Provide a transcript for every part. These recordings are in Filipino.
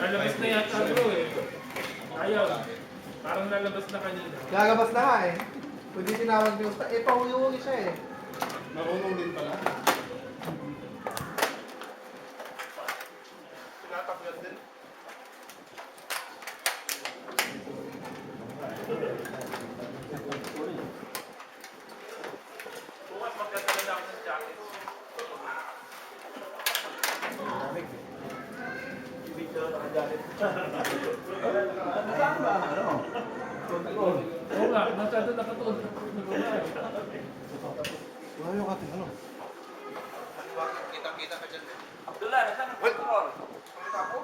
Lalabas na yata bro eh. Ayaw. Parang lalabas na kanina. Lalabas na nga eh. Pwede tinawag niyo. Eh, pahuli-huli siya eh. Marunong din pala. Tinatapyat din. Bukas magkata na ako ng jacket. Saan ba? Ano? Oo nga, masyado nakatuon. Wala yung ating ano? Kita-kita ka dyan. Abdullah, nasaan ang control? Pakita ako.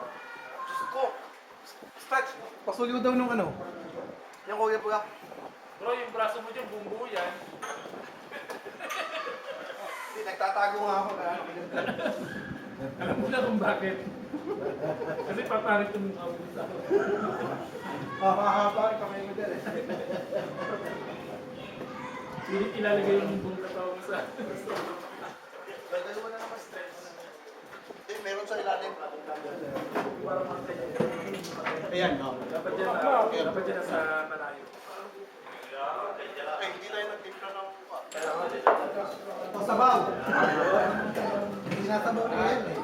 Diyos ko. Stretch. Pasulyo daw nung ano? Yung kuya pula. Bro, yung braso mo dyan, bumbu yan. Hindi, nagtatago nga ako na. Alam mo na kung bakit. Kasi paparit yung mukha mo sa akin. Mahaba yung kamay mo dyan eh. Hindi ilalagay yung buong katawan mo sa... Gagawin mo na naman stretch. Eh, meron sa ilalim. Ayan, no. Dapat dyan na sa malayo. Eh, hindi tayo nagtimpla ng mukha. O sabaw. Hindi nasabaw na yan eh.